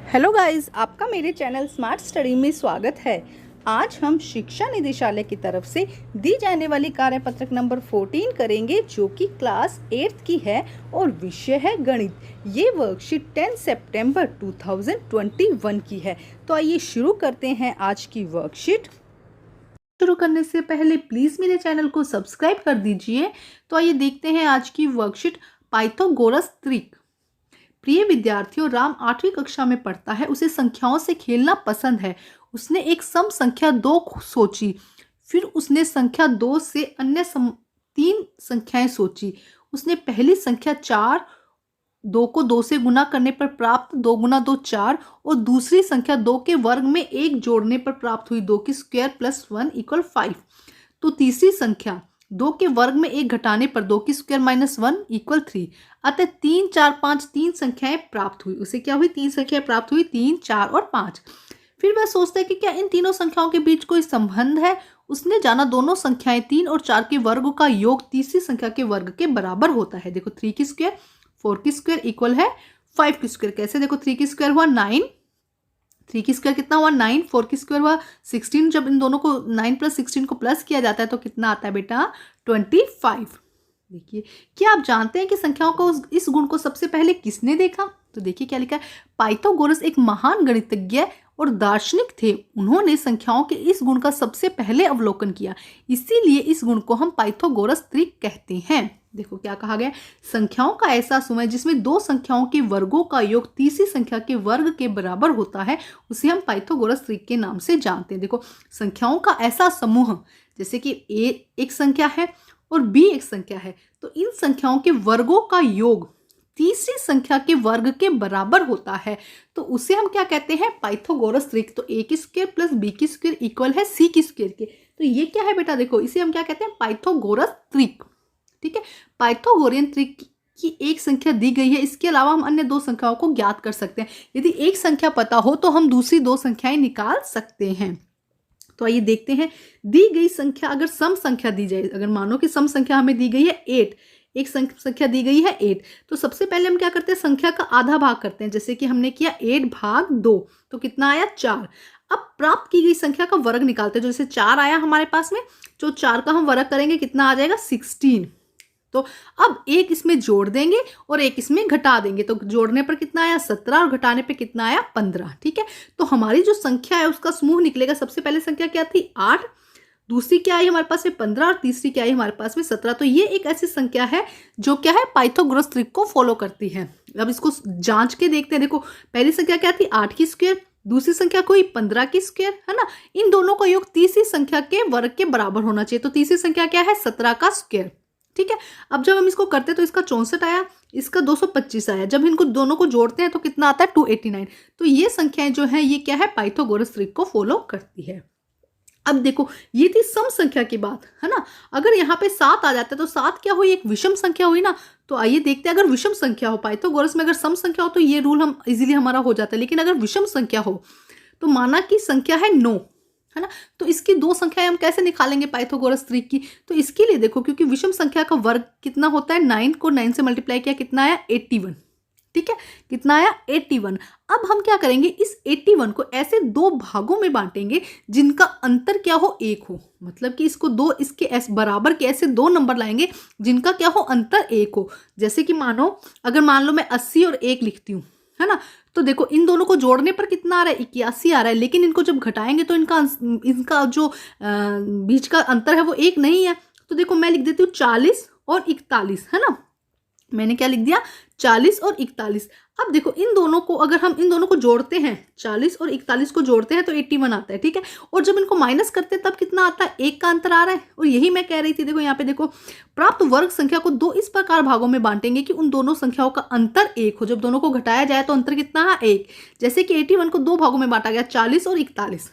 Hello guys, आपका मेरे channel smart study में स्वागत है। आज हम शिक्षा निदेशालय की तरफ से दी जाने वाली कार्यपत्रक नंबर 14 करेंगे, जो कि क्लास 8 की है और विषय है गणित। ये वर्कशीट 10 सितंबर 2021 की है। तो आइए शुरू करते हैं आज की वर्कशीट। शुरू करने से पहले प्लीज मेरे चैनल को सब्सक्राइब कर दीजिए। तो आइए देखते हैं आज की वर्कशीट। पाइथागोरस त्रिक। प्रिय विद्यार्थियों, राम 8वीं कक्षा में पढ़ता है। उसे संख्याओं से खेलना पसंद है। उसने एक सम संख्या 2 सोची। फिर उसने संख्या 2 से अन्य 3 संख्याएं सोची। उसने पहली संख्या 4, 2 को 2 से गुना करने पर प्राप्त 2 गुना 2 4 और दूसरी संख्या 2 के वर्ग में 1 जोड़ने पर प्राप्त हुई 2 की स्क्वायर प्लस 1 इक्वल 5। तो तीसरी संख्या 2 के वर्ग में 1 घटाने पर 2 की स्क्वायर माइनस 1 इक्वल 3। अतः 3 4 5 तीन संख्याएं प्राप्त हुई। उसे क्या हुई? 3 संख्याएं प्राप्त हुई, 3 4 और 5। फिर वह सोचता है कि क्या इन तीनों संख्याओं के बीच कोई संबंध है। उसने जाना दोनों संख्याएं 3 और 4 के वर्ग का योग तीसरी संख्या के वर्ग के बराबर होता है। देखो 3 की स्क्वायर 4 की स्क्वायर इक्वल है 5 की स्क्वायर। कैसे? देखो 3 की स्क्वायर हुआ 9, 3 की स्क्वायर कितना हुआ 9, 4 की स्क्वायर हुआ 16। जब इन दोनों को 9 प्लस 16 को प्लस किया जाता है तो कितना आता है बेटा? 25। देखिए, क्या आप जानते हैं कि संख्याओं को इस गुण को सबसे पहले किसने देखा? तो देखिए क्या लिखा है। पाइथागोरस एक महान गणितज्ञ और दार्शनिक थे। उन्होंने संख्याओं के इस गुण का सबसे पहले अवलोकन किया। इसीलिए इस गुण को हम पाइथागोरस त्रिक कहते हैं। देखो क्या कहा गया। संख्याओं का ऐसा समूह जिसमें दो संख्याओं के वर्गों का योग तीसरी संख्या के वर्ग के बराबर होता है, उसे हम पाइथागोरस त्रिक के नाम से जानते हैं। देखो, संख्याओं का ऐसा समूह, जैसे कि ए एक संख्या है और बी एक संख्या है, तो इन संख्याओं के वर्गों का योग तीसरी संख्या के वर्ग के बराबर होता है, तो उसे हम क्या कहते हैं? पाइथागोरस त्रिक। तो ए की स्क्वायर प्लस बी की स्क्वायर इक्वल है सी की स्क्वायर के। तो ये क्या है बेटा? देखो, इसे हम क्या कहते हैं? पाइथागोरस त्रिक। ठीक है। पाइथागोरियन त्रिक की एक संख्या दी गई है, इसके अलावा हम अन्य दो संख्याओं को ज्ञात कर सकते हैं। यदि एक संख्या पता हो तो हम दूसरी दो संख्याएं निकाल सकते हैं। तो आइए देखते हैं। दी गई संख्या अगर सम संख्या दी जाए, अगर मानो कि सम संख्या हमें दी गई है 8, एक संख्या दी गई है 8, तो सबसे पहले हम क्या करते हैं? संख्या का आधा भाग करते हैं। जैसे कि हमने किया 8 भाग 2, तो कितना आया? 4। अब प्राप्त की गई संख्या का वर्ग निकालते हैं। जैसे 4 आया हमारे पास में, जो 4 का हम वर्ग करेंगे कितना आ जाएगा? 16। तो अब एक इसमें जोड़ देंगे और एक इसमें घटा देंगे, तो जोड़ने पर कितना आया? 17 और घटाने पे कितना आया? 15। ठीक है। तो हमारी जो संख्या है उसका समूह निकलेगा। सबसे पहले संख्या क्या थी? 8, दूसरी क्या आई हमारे पास में? 15 और तीसरी क्या आई हमारे पास में? 17। तो ये एक ऐसी संख्या है जो क्या है? पाइथागोरस त्रिक को फॉलो करती है। अब इसको जांच के देखते हैं। देखो, पहली संख्या क्या थी? 8 की स्क्वायर, दूसरी संख्या कोई 15 की स्क्वायर, है ना। इन दोनों का योग तीसरी संख्या के वर्ग के बराबर होना चाहिए। तो तीसरी संख्या क्या है? 17 का स्क्वायर। ठीक है। अब जब हम इसको करते हैं तो इसका 64 आया, इसका 225 आया। जब इनको दोनों को जोड़ते हैं तो कितना आता है? 289। तो ये संख्याएं जो है ये क्या है? पाइथागोरस त्रिक को फॉलो करती है। अब देखो, ये थी सम संख्या की बात, है ना। अगर यहाँ पे 7 आ जाता है तो 7 क्या हुई? एक विषम संख्या हुई ना। तो आइए देखते हैं। अगर विषम संख्या हो, पाइथागोरस में अगर सम संख्या हो तो ये रूल हम इजीली हमारा हो जाता है, लेकिन अगर विषम संख्या हो तो माना कि संख्या है 9, है ना, तो इसकी दो संख्याएं हम कैसे निकालेंगे पाइथागोरस त्रिक की? तो इसके लिए देखो, क्योंकि विषम संख्या का वर्ग कितना होता है? 9 को 9 से मल्टीप्लाई किया, कितना आया? 81। ठीक है। कितना आया? 81। अब हम क्या करेंगे? इस 81 को ऐसे दो भागों में बांटेंगे जिनका अंतर क्या हो? 1 हो। मतलब कि इसको दो इसके बराबर के ऐसे दो नंबर लाएंगे जिनका क्या हो? अंतर 1 हो। जैसे कि अगर मान लो मैं 80 और 1 लिखती हूँ, है ना, तो देखो इन दोनों को जोड़ने पर कितना आ रहा है? 81 आ रहा है, लेकिन इनको जब घटाएंगे तो इनका जो बीच का अंतर है वो 1 नहीं है। तो देखो मैं लिख देती हूँ 40 और 41, है ना। मैंने क्या लिख दिया? 40 और 41। अब देखो इन दोनों को अगर हम इन दोनों को जोड़ते हैं, 40 और 41 को जोड़ते हैं तो 81 आता है। ठीक है। और जब इनको माइनस करते हैं तब कितना आता है? 1 का अंतर आ रहा है। और यही मैं कह रही थी। देखो यहाँ पे देखो, प्राप्त वर्ग संख्या को दो इस प्रकार भागों में बांटेंगे कि उन दोनों संख्याओं का अंतर 1 हो। जब दोनों को घटाया जाए तो अंतर कितना है? 1। जैसे कि 81 को दो भागों में बांटा गया, 40 और 41।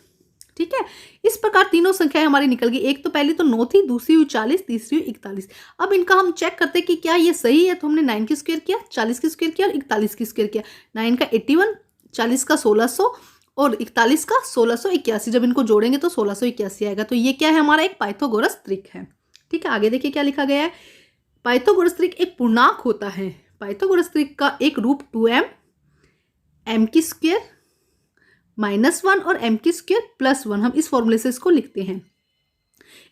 ठीक है। इस प्रकार तीनों संख्याएं हमारी निकल गई। एक तो पहली तो 9 थी, दूसरी हुई 40, तीसरी हुई 41। अब इनका हम चेक करते हैं कि क्या ये सही है। तो हमने 9 की स्क्वायर किया, 40 की स्क्वायर किया और 41 की स्क्वायर किया। 9 का 81, 40 का 1600 और 41 का 1681। जब इनको जोड़ेंगे तो 1681 आएगा। तो ये क्या है? हमारा एक पाइथागोरस त्रिक है। ठीक है। आगे देखिए क्या लिखा गया है। पाइथागोरस त्रिक एक पूर्णांक होता है। पाइथागोरस त्रिक का एक रूप 2m, m की स्क्वायर -1 और m²+1, हम इस फॉर्मूले से इसको लिखते हैं।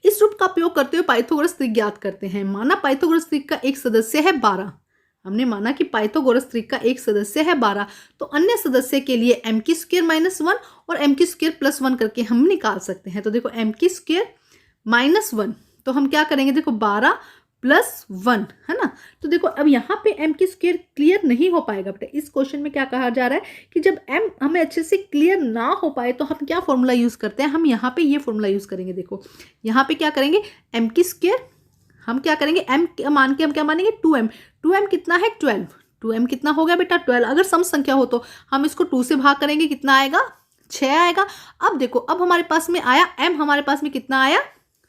इस रूप का उपयोग करते हुए पाइथागोरस त्रिक ज्ञात करते हैं। माना पाइथागोरस त्रिक का एक सदस्य है 12। हमने माना कि पाइथागोरस त्रिक का एक सदस्य है 12, तो अन्य सदस्य के लिए m² - 1 और m²+1 करके हम निकाल सकते हैं। तो देखो m² - 1, तो हम क्या करेंगे, देखो 12 + 1 है ना। तो देखो अब यहाँ पे m² क्लियर नहीं हो पाएगा बेटा। इस क्वेश्चन में क्या कहा जा रहा है कि जब m हमें अच्छे से क्लियर ना हो पाए तो हम क्या फॉर्मूला यूज करते हैं, हम यहाँ पे ये फॉर्मूला यूज करेंगे। देखो यहाँ पे क्या करेंगे, m² हम क्या करेंगे, m मान के हम क्या मानेंगे 2m। 2m कितना है 12। 2m कितना हो गया बेटा 12। अगर सम संख्या हो तो हम इसको 2 से भाग करेंगे, कितना आएगा 6 आएगा। अब देखो अब हमारे पास में आया m, हमारे पास में कितना आया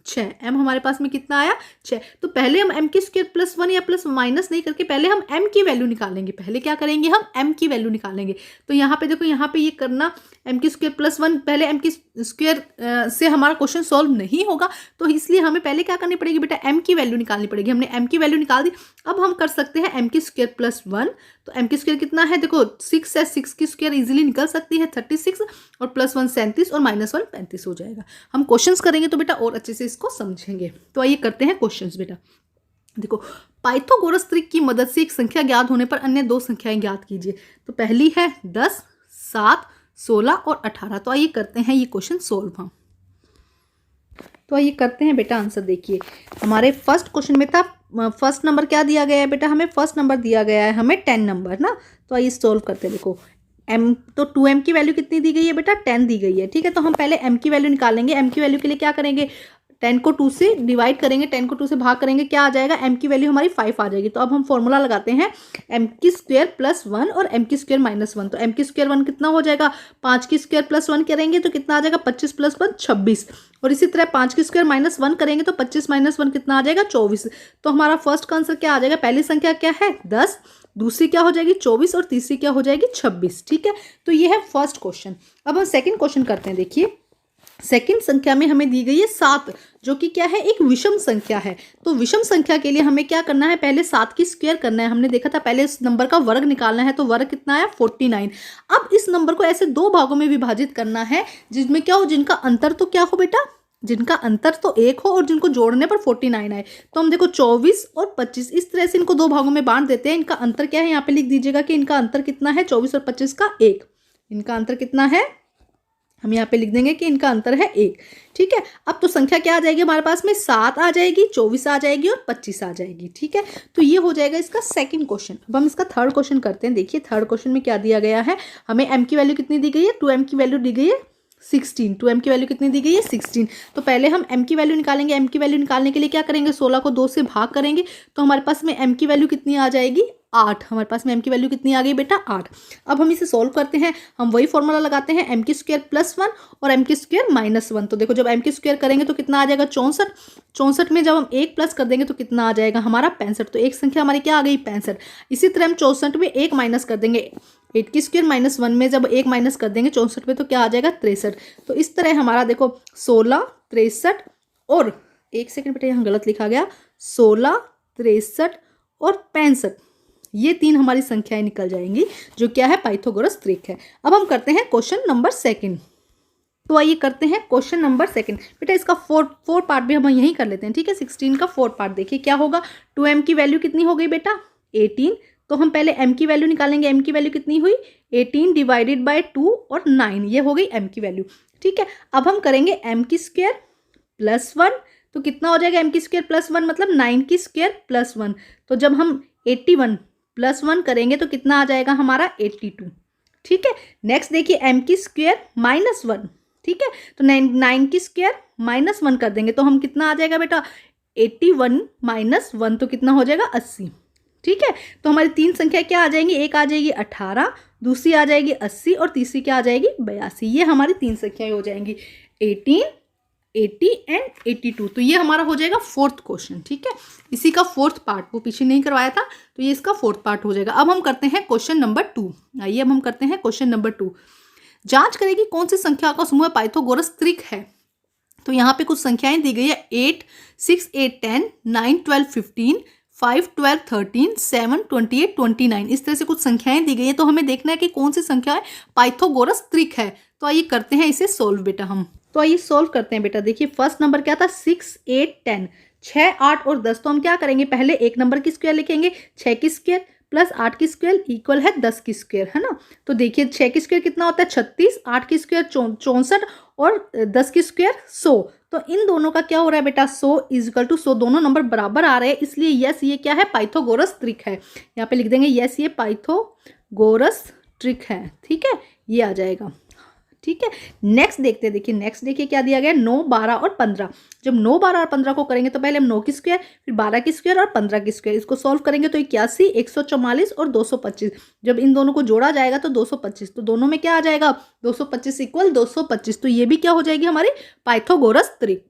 6। m हमारे पास में कितना आया 6। तो पहले हम m² +1 या प्लस माइनस नहीं करके पहले हम m की वैल्यू निकालेंगे। पहले क्या करेंगे, हम m की वैल्यू निकालेंगे। तो यहाँ पे देखो, यहाँ पे ये करना m² +1, पहले m² से हमारा क्वेश्चन सॉल्व नहीं होगा, तो इसलिए हमें पहले क्या करनी पड़ेगी बेटा, m की वैल्यू निकालनी पड़ेगी। हमने m की वैल्यू निकाल दी। अब हम कर सकते हैं m² +1, तो m² कितना है, देखो 6 है, 6 की स्क्वायर इजीली निकल सकती है 36, और +1 37 और -1 35 हो जाएगा। हम क्वेश्चंस करेंगे तो बेटा और अच्छे से इसको समझेंगे। तो आइए करते हैं क्वेश्चंस बेटा। देखो पाइथागोरस त्रिक की मदद से एक संख्या ज्ञात होने पर अन्य दो संख्याएं ज्ञात कीजिए। तो पहली है 10, 7, 16 और 18। तो आइए करते हैं ये क्वेश्चन सोल्व हम। तो आइए करते हैं बेटा आंसर। देखिए हमारे फर्स्ट क्वेश्चन में था, फर्स्ट नंबर क्या दिया गया है बेटा, हमें फर्स्ट नंबर दिया गया है हमें 10 नंबर ना। तो आइए सोल्व करते हैं। देखो m, तो 2m की वैल्यू कितनी दी गई है बेटा, 10 दी गई है। ठीक है, तो हम पहले m की वैल्यू निकालेंगे। m की वैल्यू के लिए क्या करेंगे, 10 को 2 से डिवाइड करेंगे, 10 को 2 से भाग करेंगे, क्या आ जाएगा, m की वैल्यू हमारी 5 आ जाएगी। तो अब हम फॉर्मूला लगाते हैं m² +1 और m² -1। तो m² 1 कितना हो जाएगा, 5² +1 करेंगे तो कितना आ जाएगा, 25 + 1 26। और इसी तरह 5² -1 करेंगे तो 25 - 1 कितना आ जाएगा, 24। तो हमारा फर्स्ट का आंसर क्या आ जाएगा, पहली संख्या क्या है 10, दूसरी क्या हो जाएगी 24 और तीसरी क्या हो जाएगी 26। ठीक है, तो ये है फर्स्ट क्वेश्चन। अब हम सेकंड क्वेश्चन करते हैं। देखिए सेकंड संख्या में हमें दी गई है 7, जो कि क्या है, एक विषम संख्या है। तो विषम संख्या के लिए हमें क्या करना है, पहले 7 की स्क्वायर करना है। हमने देखा था पहले इस नंबर का वर्ग निकालना है, तो वर्ग कितना आया 49। अब इस नंबर को ऐसे दो भागों में विभाजित करना है जिसमें क्या हो, जिनका अंतर तो क्या हो बेटा, जिनका अंतर तो 1 हो और जिनको जोड़ने पर 49 आए। तो हम देखो 24 और 25 इस तरह से इनको दो भागों में बांट देते हैं। इनका अंतर क्या है, यहाँ पे लिख दीजिएगा कि इनका अंतर कितना है, 24 और 25 का 1। इनका अंतर कितना है, हम यहाँ पे लिख देंगे कि इनका अंतर है 1। ठीक है, अब तो संख्या क्या आ जाएगी हमारे पास में, 7 आ जाएगी, 24 आ जाएगी और 25 आ जाएगी। ठीक है, तो ये हो जाएगा इसका सेकंड क्वेश्चन। अब हम इसका थर्ड क्वेश्चन करते हैं। देखिए थर्ड क्वेश्चन में क्या दिया गया है, हमें m की वैल्यू कितनी दी गई है, 2m की वैल्यू दी गई है 16। 2m की वैल्यू कितनी दी गई है 16। तो पहले हम m की वैल्यू निकालेंगे। m की वैल्यू निकालने के लिए क्या करेंगे, 16 को 2 से भाग करेंगे, तो हमारे पास में m की वैल्यू कितनी आ जाएगी 8। हमारे पास में m की वैल्यू कितनी आ गई बेटा 8। अब हम इसे सोल्व करते हैं। हम वही फॉर्मूला लगाते हैं m² +1 और m² -1। तो देखो जब m² करेंगे तो कितना आ जाएगा 64। 64 में जब हम 1 प्लस कर देंगे तो कितना आ जाएगा हमारा 65। तो एक संख्या हमारी क्या आ गई 65। इसी तरह हम 64 में 1 माइनस कर देंगे, 8² -1 में जब 1 माइनस कर देंगे 64 में तो क्या आ जाएगा 63। तो इस तरह हमारा देखो 16, 63 और एक सेकंड बेटा यहाँ गलत लिखा गया, 16, 63 और 65, ये तीन हमारी संख्याएं निकल जाएंगी, जो क्या है पाइथागोरस त्रिक है। अब हम करते हैं क्वेश्चन नंबर सेकंड। तो आइए करते हैं क्वेश्चन नंबर सेकंड। बेटा इसका फोर पार्ट भी हम यहीं कर लेते हैं। ठीक है, 16 का 4 पार्ट देखिए क्या होगा, 2m की वैल्यू कितनी हो गई बेटा 18। तो हम पहले m की वैल्यू निकालेंगे। m की वैल्यू कितनी हुई 18 डिवाइडेड बाय 2 और 9, ये हो गई m की वैल्यू। ठीक है, अब हम करेंगे m² +1। तो कितना हो जाएगा m² +1 मतलब 9² +1। तो जब हम 81 +1 करेंगे तो कितना आ जाएगा हमारा 82। ठीक है, नेक्स्ट देखिए m² -1। ठीक है, तो 9² -1 कर देंगे तो हम कितना आ जाएगा बेटा 81 - 1 तो कितना हो जाएगा 80। ठीक है, तो हमारी तीन संख्या क्या आ जाएंगी, एक आ जाएगी 18, दूसरी आ जाएगी 80 और तीसरी क्या आ जाएगी 82। ये हमारी तीन संख्याएं हो जाएंगी 18, 80 एंड 82। तो ये हमारा हो जाएगा फोर्थ क्वेश्चन। ठीक है, इसी का फोर्थ पार्ट, वो पीछे नहीं करवाया था तो ये इसका फोर्थ पार्ट हो जाएगा। अब हम करते हैं क्वेश्चन नंबर 2। आइए अब हम करते हैं क्वेश्चन नंबर 2। जांच करें कि कौन सी संख्या का समूह पाइथागोरस त्रिक है। तो यहाँ पे कुछ संख्याएं दी गई है 8, 6, 8, 10, 9, 12, 15, 5, 12, 13, 7, 28, 29 इस तरह से कुछ संख्याएं दी गई है। तो हमें देखना है कि कौन सी संख्या है पाइथागोरस त्रिक है। तो आइए करते हैं इसे सोल्व बेटा हम। तो आइए सोल्व करते हैं बेटा। देखिए फर्स्ट नंबर क्या था 6, 8, 10, 6, 8 और 10। तो हम क्या करेंगे, पहले एक नंबर की स्क्वायर लिखेंगे, 6 की स्क्वायर प्लस 8 की स्क्वायर इक्वल है 10 की स्क्वायर, है ना। तो देखिए 6 की स्क्वायर कितना होता है 36, 8 की स्क्वायर 64 और 10 की स्क्वायर 100। तो इन दोनों का क्या हो रहा है बेटा 100 इज इक्वल टू 100, दोनों नंबर बराबर आ रहे हैं, इसलिए यस ये क्या है पाइथागोरस त्रिक है। यहाँ पे लिख देंगे यस ये पाइथागोरस त्रिक है। ठीक है, ये आ जाएगा। ठीक है, नेक्स्ट देखते हैं। देखिए नेक्स्ट देखिए क्या दिया गया 9, 12 और 15। जब 9, 12 और 15 को करेंगे तो पहले हम 9 की स्क्वायर फिर 12 की स्क्वायर और 15 की स्क्वायर, इसको सॉल्व करेंगे तो 81, 144 और 225। जब इन दोनों को जोड़ा जाएगा तो 225, तो दोनों में क्या आ जाएगा 225 इक्वल 225। तो ये भी क्या हो जाएगी हमारी पाइथागोरस त्रिक।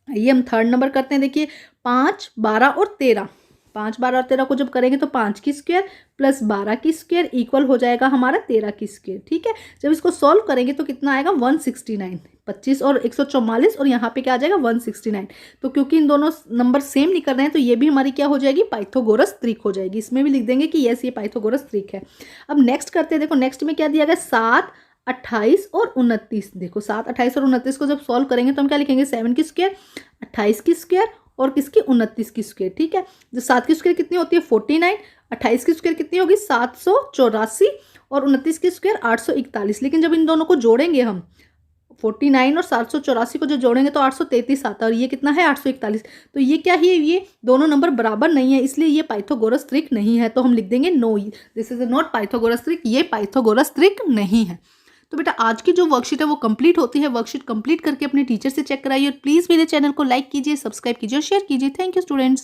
ये हम थर्ड नंबर करते हैं। देखिए 5, 12 और 13, 5, 12 और 13 को जब करेंगे तो 5 की स्क्वायर प्लस 12 की स्क्वायर इक्वल हो जाएगा हमारा 13 की स्क्वायर। ठीक है, जब इसको सॉल्व करेंगे तो कितना आएगा 169, 25 और 144 और यहाँ पे क्या आ जाएगा 169। तो क्योंकि इन दोनों नंबर सेम निकल रहे हैं तो ये भी हमारी क्या हो जाएगी पाइथागोरस त्रिक हो जाएगी। इसमें भी लिख देंगे कि यस ये पाइथागोरस त्रिक है। अब नेक्स्ट करते हैं। देखो नेक्स्ट में क्या दिया गया 7, 28 और 29। देखो 7, 28 और 29 को जब सॉल्व करेंगे तो हम क्या लिखेंगे 7 की स्क्वायर, 28 की स्क्वायर और किसकी 29 की स्क्वायर। ठीक है, जो 7 की स्क्वायर कितनी होती है 49, 28 की स्क्वायर कितनी होगी 784 और 29 की स्क्वायर 841। लेकिन जब इन दोनों को जोड़ेंगे हम 49 और 784 को जो जोड़ेंगे तो 833 आता है और ये कितना है 841। तो ये क्या है, ये दोनों नंबर बराबर नहीं है, इसलिए ये पाइथागोरस त्रिक नहीं है। तो हम लिख देंगे no, this is not Pythagoras त्रिक, ये पाइथागोरस त्रिक नहीं है। तो बेटा आज की जो वर्कशीट है वो कंप्लीट होती है। वर्कशीट कंप्लीट करके अपने टीचर से चेक कराइए और प्लीज़ मेरे चैनल को लाइक कीजिए, सब्सक्राइब कीजिए और शेयर कीजिए। Thank you students.